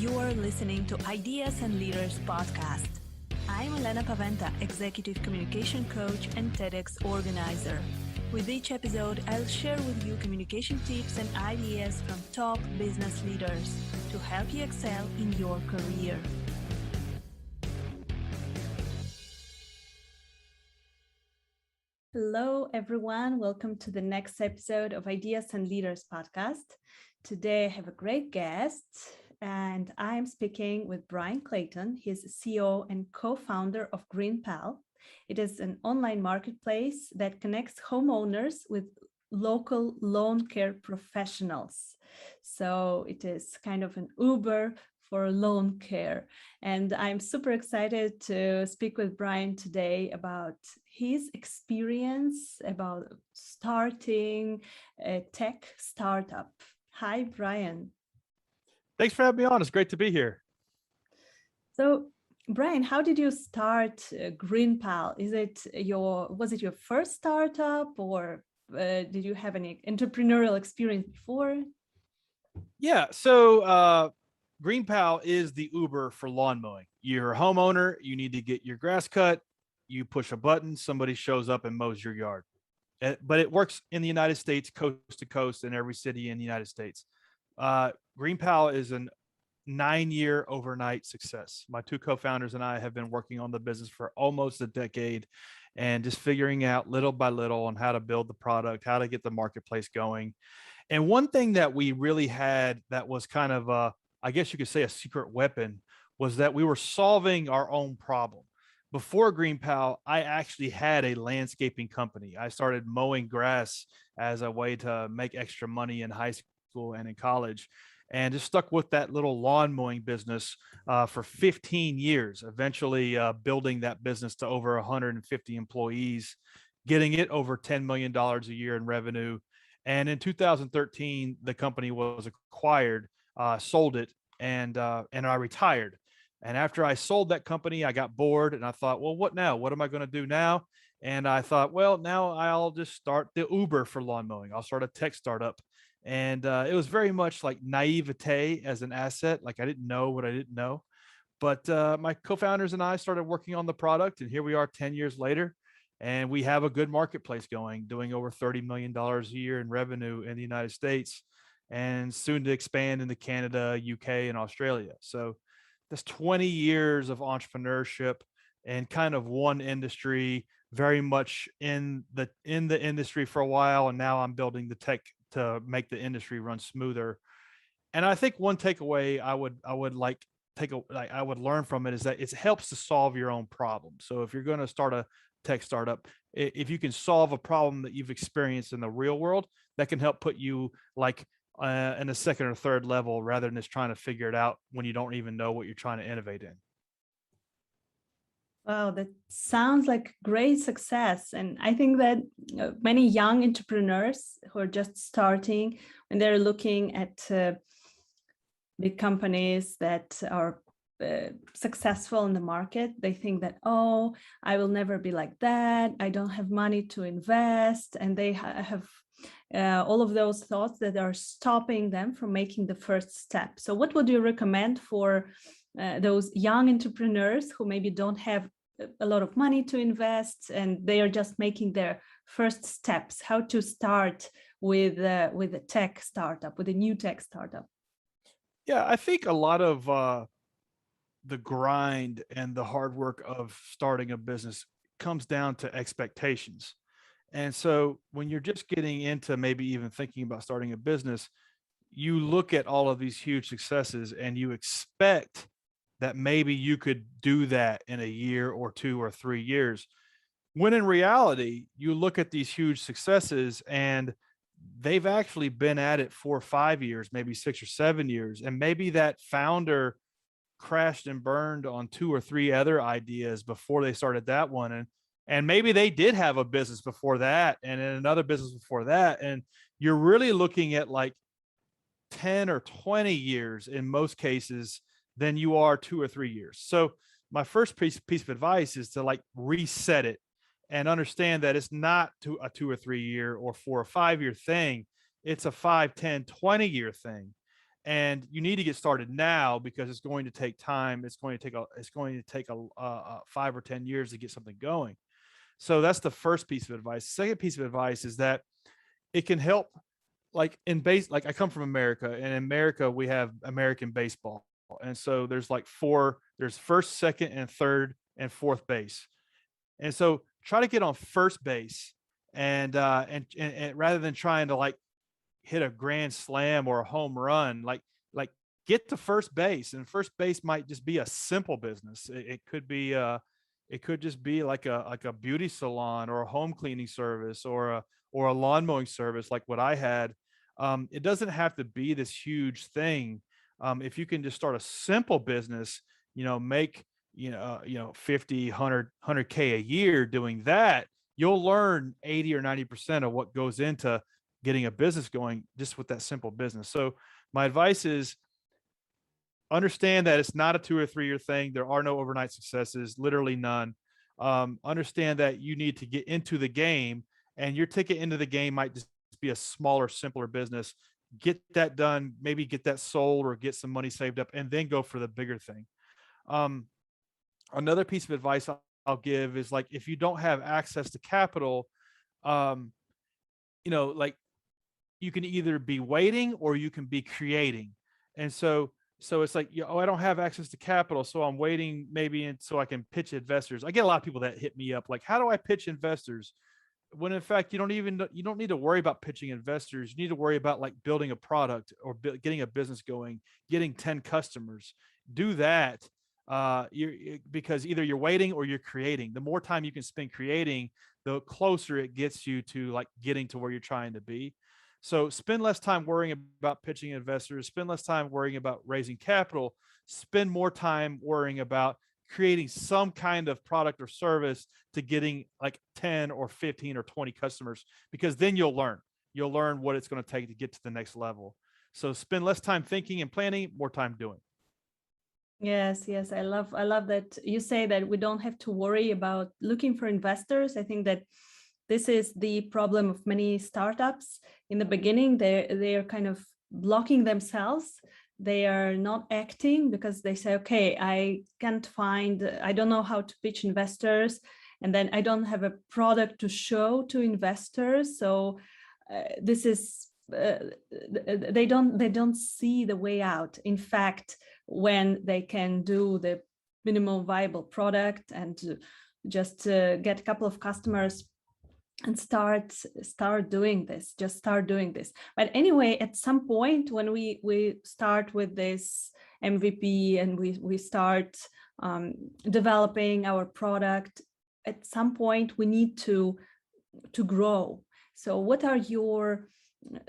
You are listening to Ideas and Leaders podcast. I'm Elena Paweta, Executive Communication Coach and TEDx organizer. With each episode, I'll share with you communication tips and ideas from top business leaders to help you excel in your career. Hello, everyone. Welcome to the next episode of Ideas and Leaders podcast. Today, I have a great guest, and I'm speaking with Bryan Clayton. He's CEO and co-founder of GreenPal. It is an online marketplace that connects homeowners with local lawn care professionals. So it is kind of an Uber for lawn care. And I'm super excited to speak with Bryan today about his experience about starting a tech startup. Hi, Bryan. Thanks for having me on. It's great to be here. So, Bryan, how did you start GreenPal? Was it your first startup, or did you have any entrepreneurial experience before? Yeah. So GreenPal is the Uber for lawn mowing. You're a homeowner. You need to get your grass cut. You push a button. Somebody shows up and mows your yard. But it works in the United States, coast to coast, in every city in the United States. GreenPal is a 9-year overnight success. My two co-founders and I have been working on the business for almost a decade and just figuring out little by little on how to build the product, how to get the marketplace going. And one thing that we really had that was kind of, I guess you could say, a secret weapon was that we were solving our own problem. Before GreenPal, I actually had a landscaping company. I started mowing grass as a way to make extra money in high school and in college, and just stuck with that little lawn mowing business for 15 years, eventually building that business to over 150 employees, getting it over $10 million a year in revenue. And in 2013, the company was acquired, sold it, and I retired. And after I sold that company, I got bored and I thought, well, what now? What am I going to do now? And I thought, well, now I'll just start the Uber for lawn mowing. I'll start a tech startup. And it was very much like naivete as an asset. Like I didn't know what I didn't know. But my co-founders and I started working on the product. And here we are 10 years later. And we have a good marketplace going, doing over $30 million a year in revenue in the United States, and soon to expand into Canada, UK, and Australia. So that's 20 years of entrepreneurship and kind of one industry, very much in the industry for a while. And now I'm building the tech to make the industry run smoother. And I think one takeaway I would learn from it is that it helps to solve your own problem. So if you're going to start a tech startup, if you can solve a problem that you've experienced in the real world, that can help put you like in a second or third level rather than just trying to figure it out when you don't even know what you're trying to innovate in. Wow, that sounds like great success. And I think that many young entrepreneurs who are just starting, when they're looking at big companies that are successful in the market, they think that, oh, I will never be like that. I don't have money to invest. And they have all of those thoughts that are stopping them from making the first step. So what would you recommend for those young entrepreneurs who maybe don't have a lot of money to invest and they are just making their first steps? How to start with a tech startup, with a new tech startup? Yeah, I think a lot of the grind and the hard work of starting a business comes down to expectations. And so when you're just getting into maybe even thinking about starting a business, you look at all of these huge successes and you expect that maybe you could do that in a year or 2 or 3 years. When in reality, you look at these huge successes and they've actually been at it 4 or 5 years, maybe 6 or 7 years. And maybe that founder crashed and burned on 2 or 3 other ideas before they started that one. And maybe they did have a business before that and then another business before that. And you're really looking at like 10 or 20 years in most cases than you are 2 or 3 years. So my first piece of advice is to like reset it and understand that it's not a 2 or 3 year or 4 or 5 year thing. It's a 5, 10, 20 year thing. and you need to get started now because it's going to take time. It's going to take a 5 or 10 years to get something going. So that's the first piece of advice. The second piece of advice is that it can help, like like I come from America, and in America we have American baseball. And so there's like there's first, second, and third and fourth base. And so try to get on first base, and rather than trying to like hit a grand slam or a home run, like get to first base. And first base might just be a simple business. It could be it could just be like a beauty salon or a home cleaning service or a lawn mowing service like what I had. It doesn't have to be this huge thing. If you can just start a simple business, make 50, 100K a year doing that, you'll learn 80 or 90% of what goes into getting a business going just with that simple business. So my advice is understand that it's not a 2 or 3 year thing. There are no overnight successes, literally none. Understand that you need to get into the game, and your ticket into the game might just be a smaller, simpler business. Get that done, maybe get that sold or get some money saved up, and then go for the bigger thing. Another piece of advice I'll give is, like, if you don't have access to capital, like, you can either be waiting or you can be creating. And so it's like, oh, I don't have access to capital, so I'm waiting maybe so I can pitch investors. I get a lot of people that hit me up like, how do I pitch investors? When in fact, you don't need to worry about pitching investors. You need to worry about like building a product or getting a business going, getting 10 customers. Do that, because either you're waiting or you're creating. The more time you can spend creating, the closer it gets you to like getting to where you're trying to be. So spend less time worrying about pitching investors, spend less time worrying about raising capital, spend more time worrying about creating some kind of product or service to getting like 10 or 15 or 20 customers, because then you'll learn what it's going to take to get to the next level. So spend less time thinking and planning, more time doing. Yes, yes, I love that you say that we don't have to worry about looking for investors. I think that this is the problem of many startups. In the beginning, they're kind of blocking themselves. They are not acting because they say, okay, I don't know how to pitch investors, and then I don't have a product to show to investors. So this is they don't see the way out. In fact, when they can do the minimum viable product and just get a couple of customers and start doing this, just start doing this. But anyway, at some point when we start with this MVP and we start developing our product, at some point we need to grow. So what are your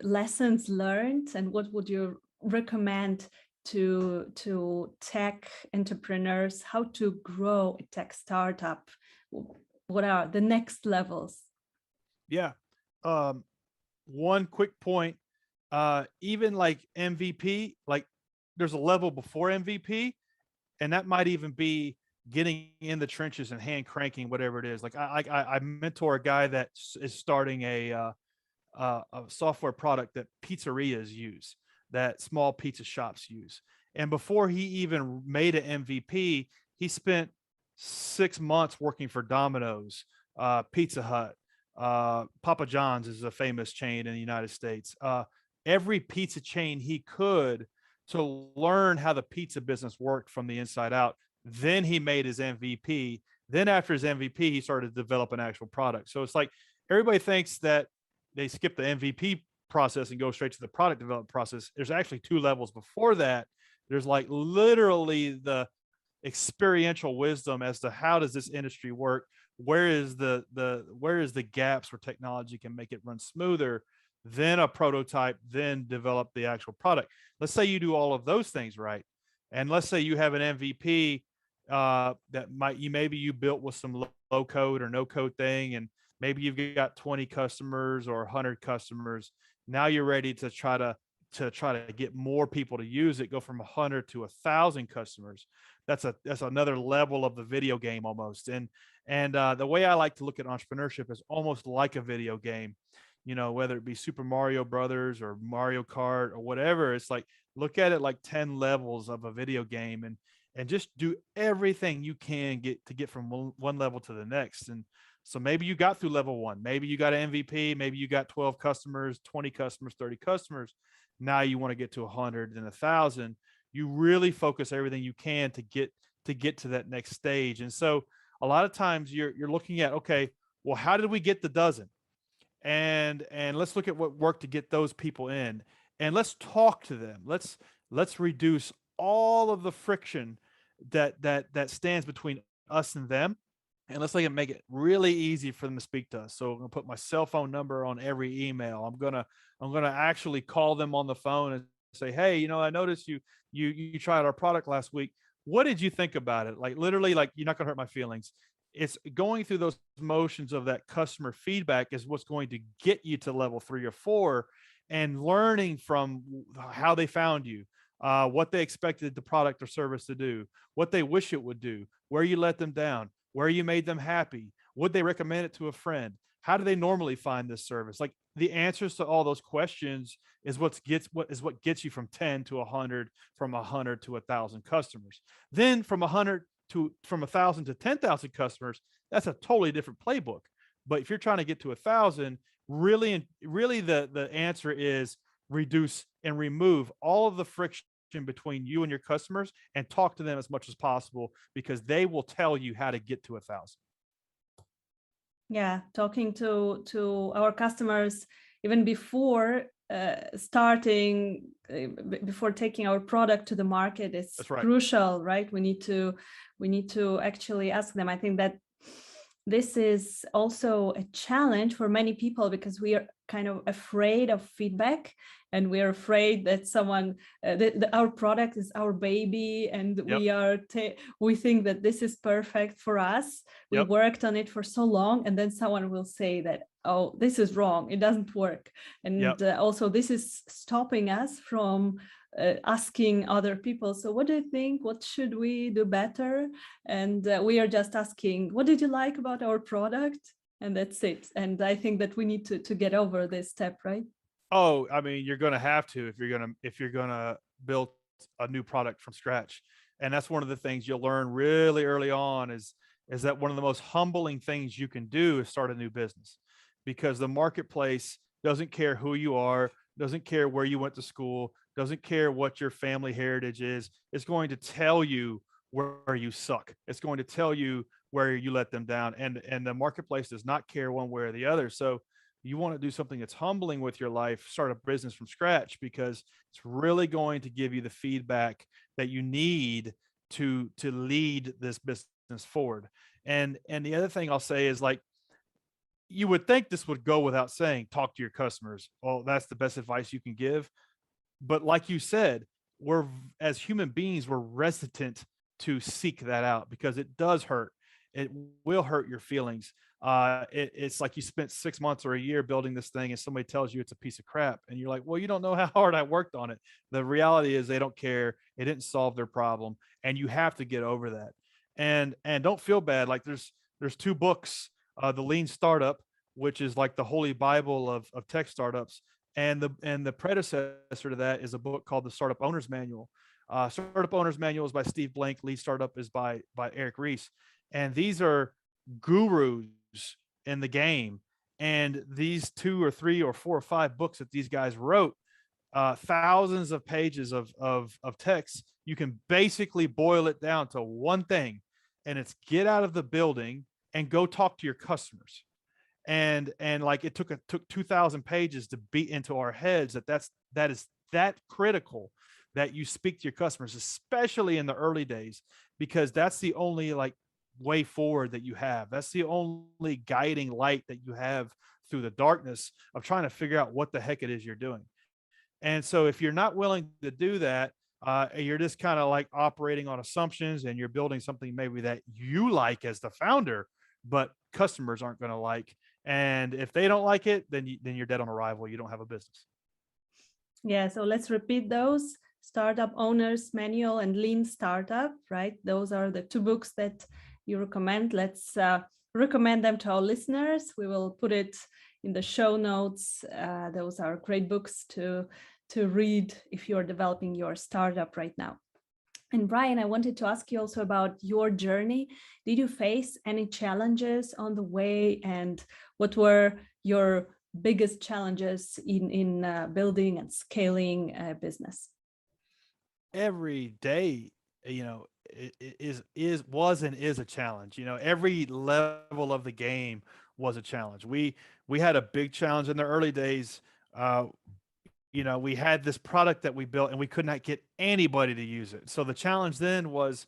lessons learned, and what would you recommend to tech entrepreneurs, how to grow a tech startup? What are the next levels? Yeah. One quick point, even like MVP, like there's a level before MVP, and that might even be getting in the trenches and hand cranking whatever it is. Like I mentor a guy that is starting a software product that pizzerias use, that small pizza shops use. And before he even made an MVP, he spent 6 months working for Domino's, Pizza Hut, Papa John's is a famous chain in the United States. Every pizza chain he could, to learn how the pizza business worked from the inside out. Then he made his MVP. Then after his MVP, he started to develop an actual product. So it's like everybody thinks that they skip the MVP process and go straight to the product development process. There's actually 2 levels before that. There's like literally the experiential wisdom as to how does this industry work? Where is the gaps where technology can make it run smoother? Then a prototype, then develop the actual product. Let's say you do all of those things right, and let's say you have an MVP that maybe you built with some low code or no code thing, and maybe you've got 20 customers or 100 customers. Now you're ready to try to get more people to use it, go from 100 to 1,000 customers. That's another level of the video game almost. And the way I like to look at entrepreneurship is almost like a video game, whether it be Super Mario Brothers or Mario Kart or whatever. It's like look at it like 10 levels of a video game, and just do everything you can get from one level to the next. And so maybe you got through level 1, maybe you got an MVP, maybe you got 12 customers, 20 customers, 30 customers. Now you want to get to 100 and 1,000. You really focus everything you can to get to that next stage. And so a lot of times you're looking at, okay, well, how did we get the dozen? And let's look at what worked to get those people in, and let's talk to them. Let's reduce all of the friction that stands between us and them, and let's make it really easy for them to speak to us. So I'm gonna put my cell phone number on every email. I'm gonna actually call them on the phone and say, hey, I noticed you tried our product last week. What did you think about it? Like, literally, like, you're not gonna hurt my feelings. It's going through those motions of that customer feedback is what's going to get you to level 3 or 4, and learning from how they found you, what they expected the product or service to do, what they wish it would do, where you let them down, where you made them happy, would they recommend it to a friend, how do they normally find this service. Like, the answers to all those questions is what gets you from 10 to 100, from 100 to 1,000 customers. Then from 1,000 to 10,000 customers, that's a totally different playbook. But if you're trying to get to 1,000, really the answer is reduce and remove all of the friction between you and your customers, and talk to them as much as possible, because they will tell you how to get to 1,000. Yeah, talking to our customers even before starting, before taking our product to the market is That's right. crucial, right? We need to actually ask them. I think that this is also a challenge for many people, because we are kind of afraid of feedback, and we are afraid that someone our product is our baby, and Yep. we think that this is perfect for us. We Yep. worked on it for so long, and then someone will say that, oh, this is wrong, it doesn't work. And Yep. also this is stopping us from asking other people, so what do you think, what should we do better? And we are just asking, what did you like about our product? And that's it. And I think that we need to get over this step, right? Oh, I mean, you're gonna have to, if you're gonna build a new product from scratch. And that's one of the things you'll learn really early on, is that one of the most humbling things you can do is start a new business, because the marketplace doesn't care who you are, doesn't care where you went to school, doesn't care what your family heritage is. It's going to tell you where you suck. It's going to tell you where you let them down, and the marketplace does not care one way or the other. So you want to do something that's humbling with your life, start a business from scratch, because it's really going to give you the feedback that you need to lead this business forward. And the other thing I'll say is, like, you would think this would go without saying, talk to your customers. Well, that's the best advice you can give. But like you said, as human beings, we're reticent to seek that out, because it does hurt. It will hurt your feelings. It's like you spent 6 months or a year building this thing, and somebody tells you it's a piece of crap, and you're like, well, you don't know how hard I worked on it. The reality is they don't care. It didn't solve their problem, and you have to get over that. And don't feel bad. Like, there's 2 books, the Lean Startup, which is like the holy Bible of tech startups, and the predecessor to that is a book called the Startup Owner's Manual. Startup Owner's Manual is by Steve Blank. Lead Startup is by Eric Ries. And these are gurus in the game. And these 2 or 3 or 4 or 5 books that these guys wrote, thousands of pages of text, you can basically boil it down to one thing, and it's get out of the building and go talk to your customers. And like, it took 2,000 pages to beat into our heads that is that critical, that you speak to your customers, especially in the early days, because that's the only, like, way forward that you have. That's the only guiding light that you have through the darkness of trying to figure out what the heck it is you're doing. And so if you're not willing to do that, you're just kind of like operating on assumptions, and you're building something maybe that you like as the founder, but customers aren't going to like. And if they don't like it, then you're dead on arrival. You don't have a business. Yeah, so let's repeat those: Startup Owner's Manual and Lean Startup, right? Those are the 2 books that you recommend. Let's recommend them to our listeners. We will put it in the show notes. Those are great books to to read if you're developing your startup right now. And Bryan, I wanted to ask you also about your journey. Did you face any challenges on the way, and what were your biggest challenges in building and scaling a business? Every day, was and is a challenge. Every level of the game was a challenge. We had a big challenge in the early days. Uh, we had this product that we built and we could not get anybody to use it. So the challenge then was,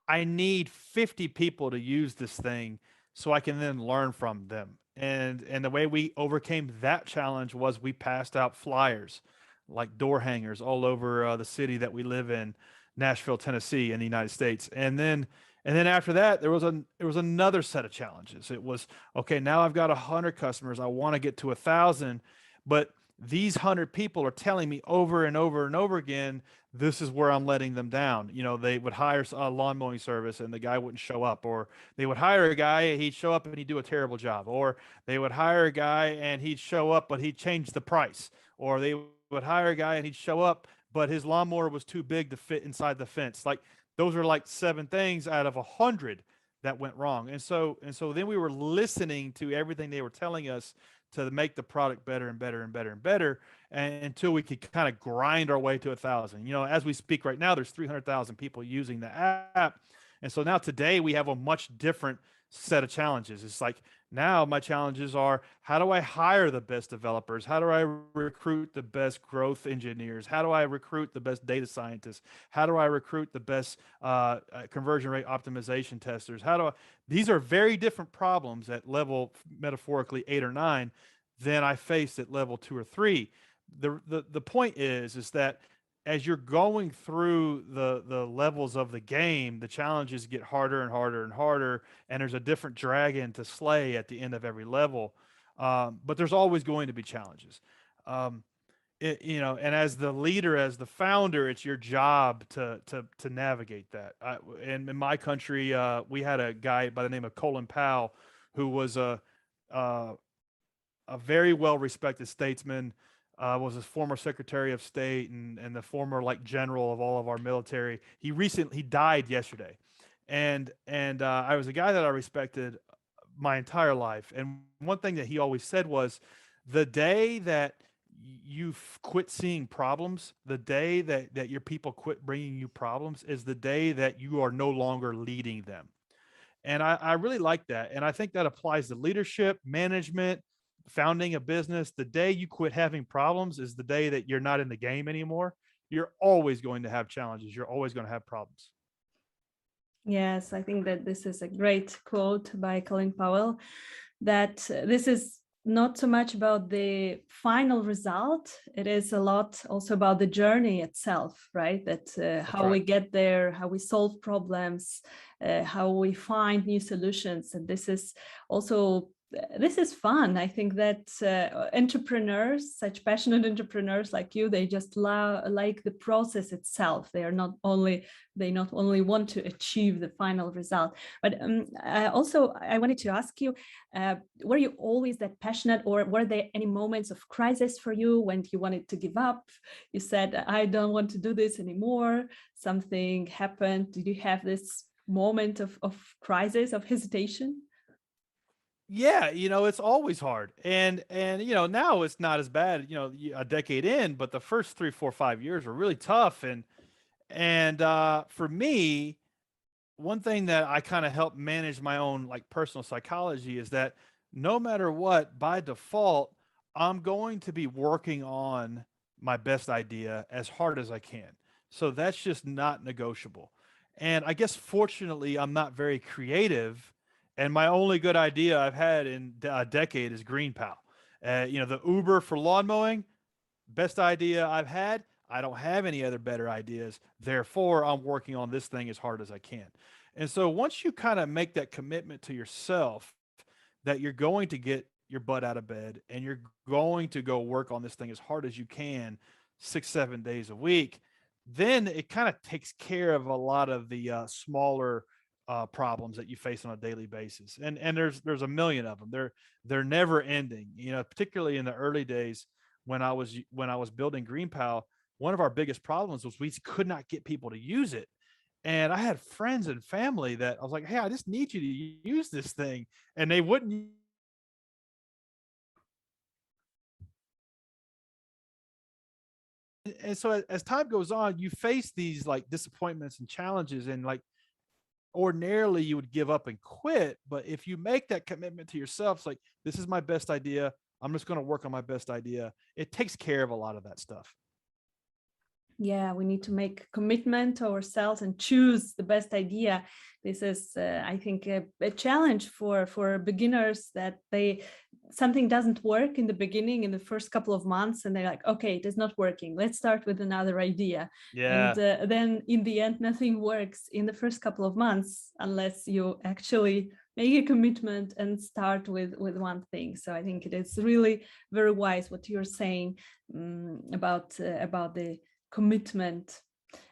I need 50 people to use this thing so I can then learn from them. And the way we overcame that challenge was we passed out flyers like door hangers all over the city that we live in, Nashville, Tennessee, in the United States. And then after that, there was another set of challenges. It was, okay, now I've got 100 customers. I want to get to 1,000, but these 100 people are telling me over and over and over again, this is where I'm letting them down. They would hire a lawn mowing service and the guy wouldn't show up, or they would hire a guy and he'd show up and he'd do a terrible job, or they would hire a guy and he'd show up but he'd change the price, or they would hire a guy and he'd show up but his lawnmower was too big to fit inside the fence. Like, those are like 7 things out of 100 that went wrong. And so then we were listening to everything they were telling us to make the product better and better and better and better, and until we could kind of grind our way to 1,000. As we speak right now, there's 300,000 people using the app. And so now today we have a much different set of challenges. It's like, now my challenges are, how do I hire the best developers? How do I recruit the best growth engineers? How do I recruit the best data scientists? How do I recruit the best conversion rate optimization testers? These are very different problems at level, metaphorically, 8 or 9 than I faced at level 2 or 3. The point is that as you're going through the levels of the game, the challenges get harder and harder and harder, and there's a different dragon to slay at the end of every level. But there's always going to be challenges. And as the leader, as the founder, it's your job to navigate that. And in my country, we had a guy by the name of Colin Powell, who was a very well-respected statesman, was a former Secretary of State and the former general of all of our military. He died yesterday, and I was a guy that I respected my entire life. And one thing that he always said was, the day that you quit seeing problems, the day that your people quit bringing you problems, is the day that you are no longer leading them. And I really like that. And I think that applies to leadership, management, founding a business. The day you quit having problems is the day that you're not in the game anymore. You're always going to have challenges. You're always going to have problems. Yes, I think that this is a great quote by Colin Powell, that this is not so much about the final result. It is a lot also about the journey itself, right? That how we get there, how we solve problems, how we find new solutions. And this is fun. I think that entrepreneurs, such passionate entrepreneurs like you, they just like the process itself. They not only want to achieve the final result. But also, I wanted to ask you, were you always that passionate, or were there any moments of crisis for you when you wanted to give up? You said, I don't want to do this anymore. Something happened. Did you have this moment of crisis, of hesitation? Yeah, it's always hard. And now it's not as bad, a decade in, but the first 3, 4, 5 years were really tough. And for me, one thing that I kind of help manage my own personal psychology is that no matter what, by default, I'm going to be working on my best idea as hard as I can. So that's just not negotiable. And I guess fortunately, I'm not very creative. And my only good idea I've had in a decade is GreenPal. The Uber for lawn mowing, best idea I've had. I don't have any other better ideas. Therefore, I'm working on this thing as hard as I can. And so once you kind of make that commitment to yourself that you're going to get your butt out of bed and you're going to go work on this thing as hard as you can, 6, 7 days a week, then it kind of takes care of a lot of the smaller problems that you face on a daily basis. And there's a million of them. They're never ending. Particularly in the early days when I was building GreenPal, one of our biggest problems was we could not get people to use it. And I had friends and family that I was like, hey, I just need you to use this thing. And they wouldn't. And so as time goes on, you face these like disappointments and challenges, and like ordinarily you would give up and quit. But if you make that commitment to yourself, it's like, this is my best idea. I'm just going to work on my best idea. It takes care of a lot of that stuff. Yeah, we need to make commitment to ourselves and choose the best idea. This is, I think, a challenge for beginners, that something doesn't work in the beginning, in the first couple of months, and they're like, okay, it is not working. Let's start with another idea. Yeah. And then in the end, nothing works in the first couple of months unless you actually make a commitment and start with one thing. So I think it is really very wise what you're saying about the commitment.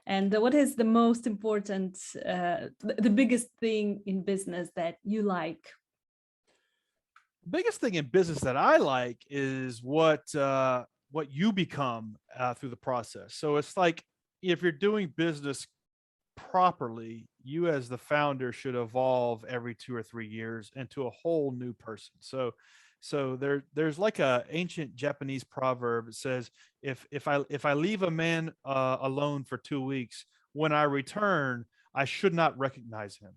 And what is the most important, the biggest thing in business that you like? Biggest thing in business that I like is what you become through the process. So it's like, if you're doing business properly, you as the founder should evolve every 2 or 3 years into a whole new person. So there's like a ancient Japanese proverb that says, if I leave a man alone for 2 weeks, when I return, I should not recognize him,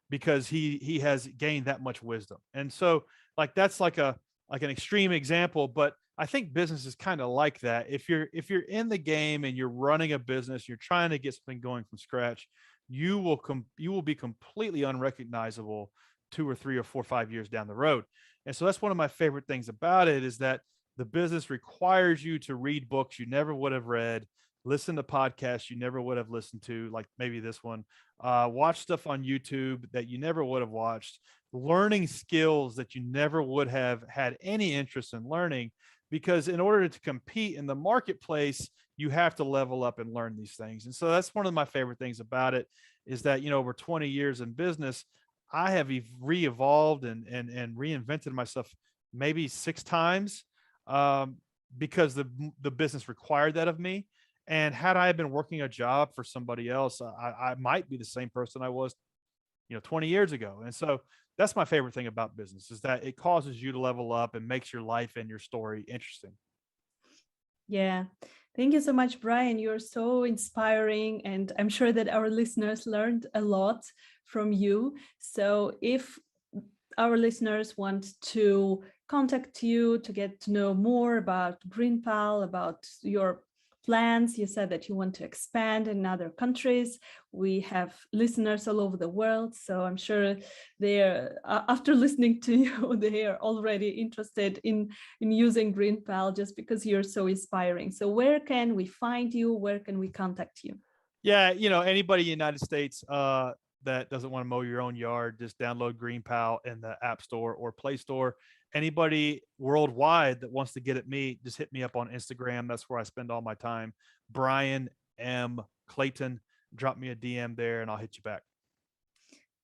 because he has gained that much wisdom. And so like that's like an extreme example, but I think business is kind of like that. If you're in the game and you're running a business, you're trying to get something going from scratch, you will be completely unrecognizable 2 or 3 or 4 or 5 years down the road. And so that's one of my favorite things about it, is that the business requires you to read books you never would have read, listen to podcasts you never would have listened to, like maybe this one, watch stuff on YouTube that you never would have watched, learning skills that you never would have had any interest in learning, because in order to compete in the marketplace, you have to level up and learn these things. And so that's one of my favorite things about it, is that, over 20 years in business, I have re-evolved and reinvented myself maybe 6 times, because the business required that of me. And had I been working a job for somebody else, I might be the same person I was, 20 years ago. And so that's my favorite thing about business, is that it causes you to level up and makes your life and your story interesting. Yeah. Thank you so much, Bryan. You're so inspiring, and I'm sure that our listeners learned a lot from you. So if our listeners want to contact you to get to know more about GreenPal, about your plans, you said that you want to expand in other countries. We have listeners all over the world, so I'm sure they're after listening to you, they are already interested in using GreenPal, just because you're so inspiring. So where can we find you? Where can we contact you? Yeah, anybody in the United States that doesn't want to mow your own yard, just download GreenPal in the App Store or Play Store. Anybody worldwide that wants to get at me, just hit me up on Instagram. That's where I spend all my time. Bryan M. Clayton. Drop me a DM there and I'll hit you back.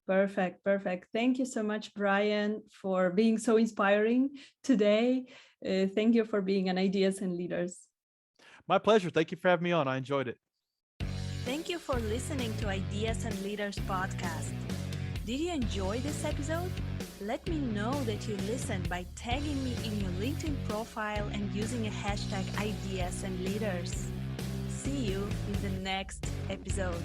Perfect. Thank you so much, Bryan, for being so inspiring today. Thank you for being on Ideas and Leaders. My pleasure. Thank you for having me on. I enjoyed it. Thank you for listening to Ideas and Leaders podcast. Did you enjoy this episode? Let me know that you listened by tagging me in your LinkedIn profile and using a hashtag Ideas and Leaders. See you in the next episode.